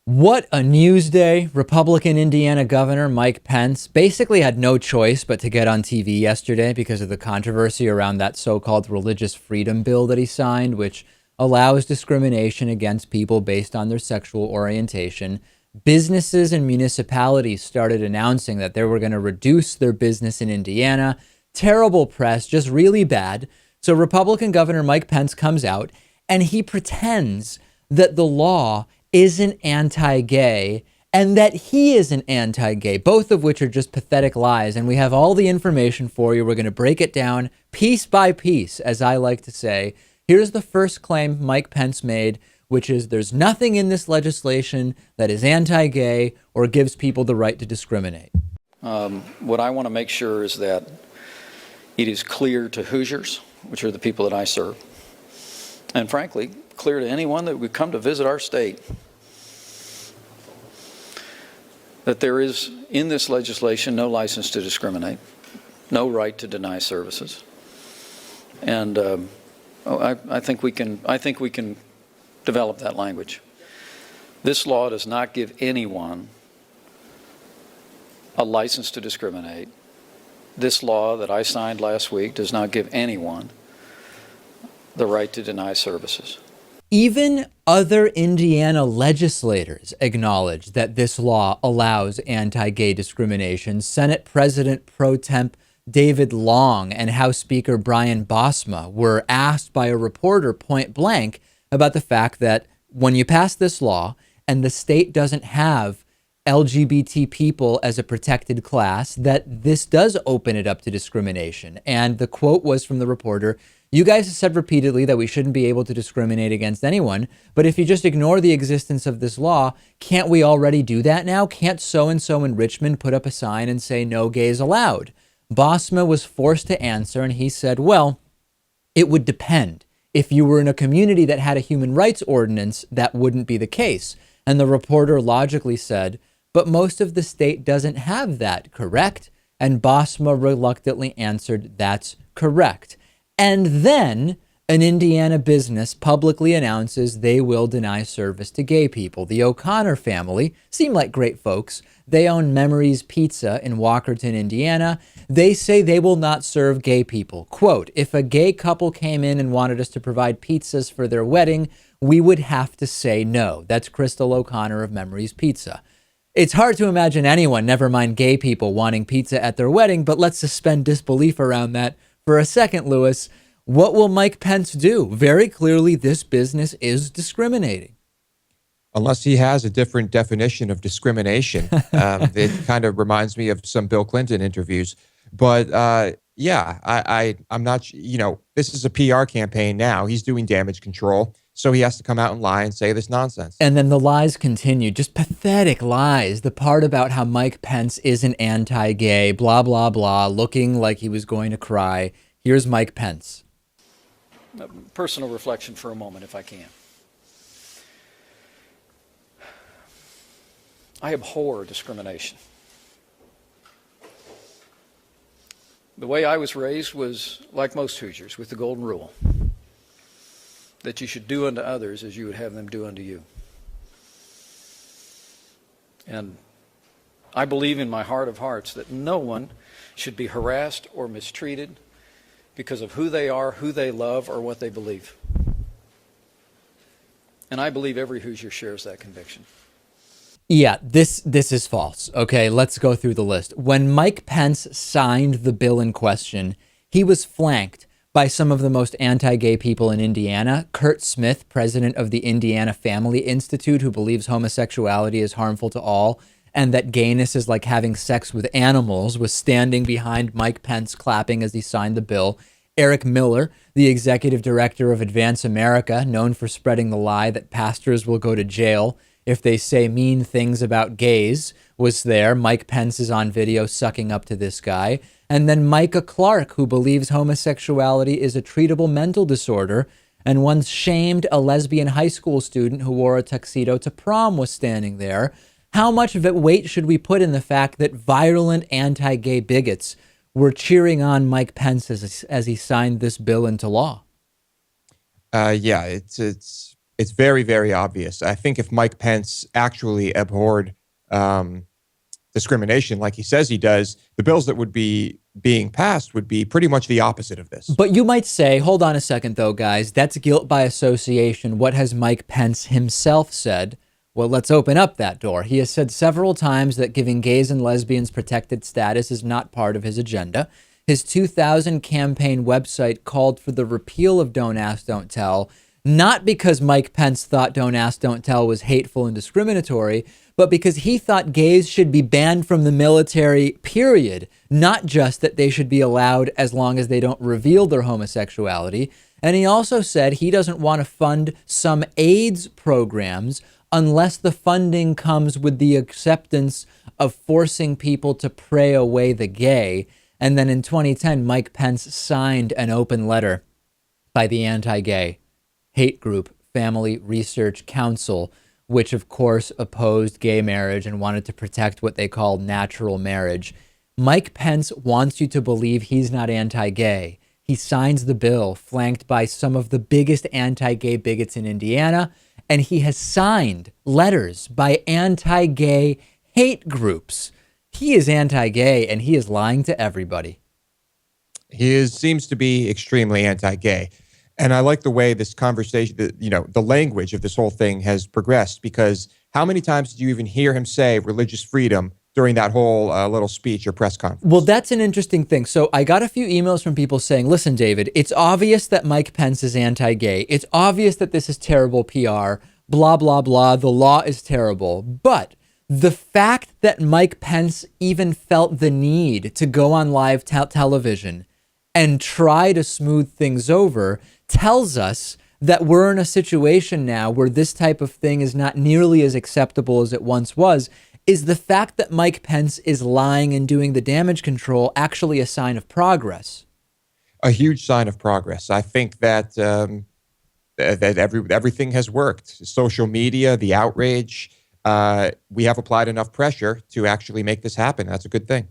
What a news day. Republican Indiana Governor Mike Pence basically had no choice but to get on TV yesterday because of the controversy around that so-called religious freedom bill that he signed, which allows discrimination against people based on their sexual orientation. Businesses and municipalities started announcing that they were going to reduce their business in Indiana. Terrible press, just really bad. So Republican Governor Mike Pence comes out and he pretends that the law isn't anti-gay and that he isn't anti-gay, both of which are just pathetic lies. And we have all the information for you. We're going to break it down piece by piece, as I like to say. Here's the first claim Mike Pence made, which is there's nothing in this legislation that is anti-gay or gives people the right to discriminate. What I want to make sure is that it is clear to Hoosiers, which are the people that I serve, and frankly, clear to anyone that would come to visit our state, that there is in this legislation no license to discriminate, no right to deny services, and I think we can develop that language. This law does not give anyone a license to discriminate. This law that I signed last week does not give anyone the right to deny services. Even other Indiana legislators acknowledge that this law allows anti-gay discrimination. Senate President Pro Temp David Long and House Speaker Brian Bosma were asked by a reporter point blank about the fact that when you pass this law and the state doesn't have LGBT people as a protected class, that this does open it up to discrimination. And the quote was from the reporter, "You guys have said repeatedly that we shouldn't be able to discriminate against anyone, but if you just ignore the existence of this law, can't we already do that now? Can't so-and-so in Richmond put up a sign and say no gays allowed?" Bosma was forced to answer, and he said, well, it would depend. If you were in a community that had a human rights ordinance, that wouldn't be the case. And the reporter logically said, but most of the state doesn't have that, correct? And Bosma reluctantly answered, that's correct. And then an Indiana business publicly announces they will deny service to gay people. The O'Connor family seem like great folks. They own Memories Pizza in Walkerton, Indiana. They say they will not serve gay people. Quote, if a gay couple came in and wanted us to provide pizzas for their wedding, we would have to say no. That's Crystal O'Connor of Memories Pizza. It's hard to imagine anyone, never mind gay people, wanting pizza at their wedding, but let's suspend disbelief around that for a second, Lewis. What will Mike Pence do? Very clearly, this business is discriminating. Unless he has a different definition of discrimination. It kind of reminds me of some Bill Clinton interviews. But yeah, I'm not, this is a PR campaign now. He's doing damage control. So he has to come out and lie and say this nonsense. And then the lies continue, just pathetic lies. The part about how Mike Pence isn't anti-gay, blah, blah, blah, looking like he was going to cry. Here's Mike Pence. Personal reflection for a moment, if I can. I abhor discrimination. The way I was raised was like most Hoosiers, with the golden rule, that you should do unto others as you would have them do unto you. And I believe in my heart of hearts that no one should be harassed or mistreated because of who they are, who they love, or what they believe. And I believe every Hoosier shares that conviction. Yeah, this is false. Okay, let's go through the list. When Mike Pence signed the bill in question, he was flanked by some of the most anti-gay people in Indiana. Kurt Smith, president of the Indiana Family Institute, who believes homosexuality is harmful to all and that gayness is like having sex with animals, was standing behind Mike Pence clapping as he signed the bill. Eric Miller, the executive director of Advance America, known for spreading the lie that pastors will go to jail if they say mean things about gays, was there. Mike Pence is on video sucking up to this guy. And then Micah Clark, who believes homosexuality is a treatable mental disorder and once shamed a lesbian high school student who wore a tuxedo to prom, was standing there. How much of it weight should we put in the fact that virulent anti-gay bigots were cheering on Mike Pence as he signed this bill into law? Yeah, it's It's very, very obvious. I think if Mike Pence actually abhorred discrimination like he says he does, the bills that would be being passed would be pretty much the opposite of this. But you might say, hold on a second, though, guys. That's guilt by association. What has Mike Pence himself said? Well, let's open up that door. He has said several times that giving gays and lesbians protected status is not part of his agenda. His 2000 campaign website called for the repeal of Don't Ask, Don't Tell, not because Mike Pence thought Don't Ask, Don't Tell was hateful and discriminatory, but because he thought gays should be banned from the military, period. Not just that they should be allowed as long as they don't reveal their homosexuality. And he also said he doesn't want to fund some AIDS programs unless the funding comes with the acceptance of forcing people to pray away the gay. And then in 2010, Mike Pence signed an open letter by the anti-gay hate group Family Research Council, which of course opposed gay marriage and wanted to protect what they called natural marriage. Mike Pence wants you to believe he's not anti-gay. He signs the bill, flanked by some of the biggest anti-gay bigots in Indiana, and he has signed letters by anti-gay hate groups. He is anti-gay, and he is lying to everybody. Seems to be extremely anti-gay. And I like the way this conversation, the language of this whole thing has progressed, because how many times did you even hear him say religious freedom during that whole little speech or press conference? Well, that's an interesting thing. So I got a few emails from people saying, listen, David, it's obvious that Mike Pence is anti-gay. It's obvious that this is terrible PR, blah, blah, blah. The law is terrible. But the fact that Mike Pence even felt the need to go on live television and try to smooth things over tells us that we're in a situation now where this type of thing is not nearly as acceptable as it once was. Is the fact that Mike Pence is lying and doing the damage control actually a sign of progress? A huge sign of progress. I think that everything has worked. Social media, the outrage, we have applied enough pressure to actually make this happen. That's a good thing.